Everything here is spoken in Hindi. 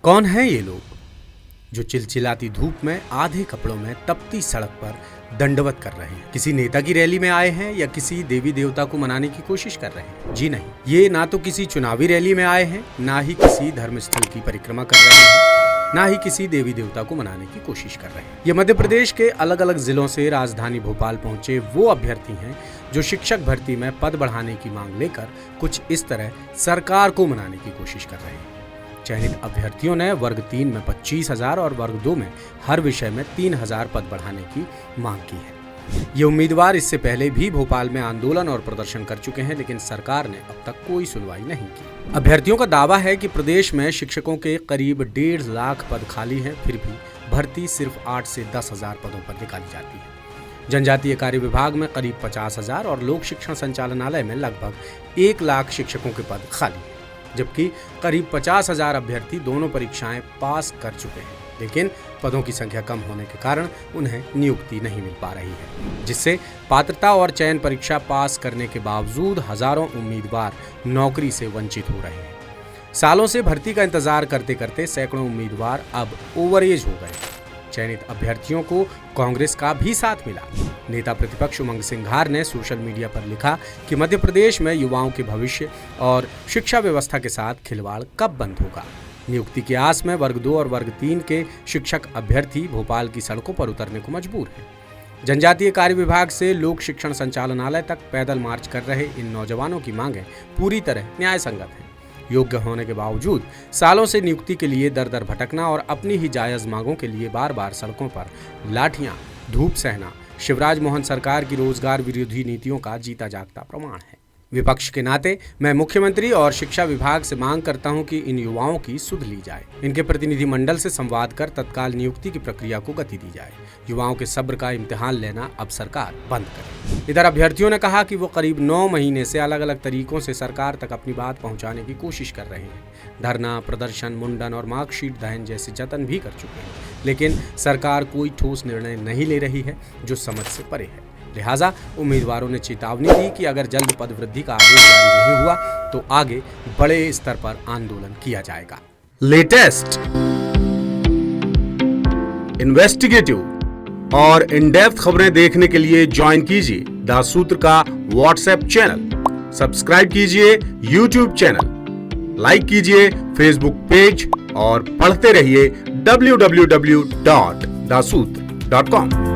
कौन है ये लोग जो चिलचिलाती धूप में आधे कपड़ों में तपती सड़क पर दंडवत कर रहे हैं? किसी नेता की रैली में आए हैं या किसी देवी देवता को मनाने की कोशिश कर रहे हैं? जी नहीं, ये ना तो किसी चुनावी रैली में आए हैं, ना ही किसी धर्मस्थल की परिक्रमा कर रहे हैं, ना ही किसी देवी देवता को मनाने की कोशिश कर रहे हैं। ये मध्य प्रदेश के अलग अलग जिलों से राजधानी भोपाल पहुंचे वो अभ्यर्थी हैं जो शिक्षक भर्ती में पद बढ़ाने की मांग लेकर कुछ इस तरह सरकार को मनाने की कोशिश कर रहे हैं। चयनित अभ्यर्थियों ने वर्ग 3 में 25,000 और वर्ग 2 में हर विषय में 3,000 पद बढ़ाने की मांग की है। ये उम्मीदवार इससे पहले भी भोपाल में आंदोलन और प्रदर्शन कर चुके हैं, लेकिन सरकार ने अब तक कोई सुनवाई नहीं की। अभ्यर्थियों का दावा है कि प्रदेश में शिक्षकों के करीब 1.5 लाख पद खाली हैं, फिर भी भर्ती सिर्फ 8 से 10,000 पदों पर निकाली जाती है। जनजातीय कार्य विभाग में करीब 50,000 और लोक शिक्षण संचालनालय में लगभग 1 लाख शिक्षकों के पद खाली हैं, जबकि करीब 50,000 अभ्यर्थी दोनों परीक्षाएं पास कर चुके हैं, लेकिन पदों की संख्या कम होने के कारण उन्हें नियुक्ति नहीं मिल पा रही है, जिससे पात्रता और चयन परीक्षा पास करने के बावजूद हजारों उम्मीदवार नौकरी से वंचित हो रहे हैं। सालों से भर्ती का इंतजार करते करते सैकड़ों उम्मीदवार अब ओवरएज हो गए। चयनित अभ्यर्थियों को कांग्रेस का भी साथ मिला। नेता प्रतिपक्ष उमंग सिंघार ने सोशल मीडिया पर लिखा कि मध्य प्रदेश में युवाओं के भविष्य और शिक्षा व्यवस्था के साथ खिलवाड़ कब बंद होगा। नियुक्ति की आस में वर्ग 2 और वर्ग 3 के शिक्षक अभ्यर्थी भोपाल की सड़कों पर उतरने को मजबूर हैं। जनजातीय कार्य विभाग से लोक शिक्षण संचालनालय तक पैदल मार्च कर रहे इन नौजवानों की मांगें पूरी तरह न्याय संगत हैं। योग्य होने के बावजूद सालों से नियुक्ति के लिए दर दर भटकना और अपनी ही जायज मांगों के लिए बार बार सड़कों पर लाठियां, धूप सहना शिवराज मोहन सरकार की रोजगार विरोधी नीतियों का जीता जागता प्रमाण है। विपक्ष के नाते मैं मुख्यमंत्री और शिक्षा विभाग से मांग करता हूं कि इन युवाओं की सुध ली जाए, इनके प्रतिनिधि मंडल से संवाद कर तत्काल नियुक्ति की प्रक्रिया को गति दी जाए। युवाओं के सब्र का इम्तिहान लेना अब सरकार बंद करे। इधर अभ्यर्थियों ने कहा कि वो करीब 9 महीने से अलग अलग तरीकों से सरकार तक अपनी बात पहुंचाने की कोशिश कर रहे हैं। धरना, प्रदर्शन, मुंडन और मार्कशीट दहन जैसे जतन भी कर चुके हैं, लेकिन सरकार कोई ठोस निर्णय नहीं ले रही है जो समझ से परे है। लिहाजा उम्मीदवारों ने चेतावनी दी कि अगर जल्द पद वृद्धि का आदेश जारी नहीं हुआ तो आगे बड़े स्तर पर आंदोलन किया जाएगा। लेटेस्ट, इन्वेस्टिगेटिव और इन डेप्थ खबरें देखने के लिए ज्वाइन कीजिए द सूत्र का व्हाट्सएप चैनल, सब्सक्राइब कीजिए यूट्यूब चैनल, लाइक कीजिए फेसबुक पेज और पढ़ते रहिए www.dasootra.com।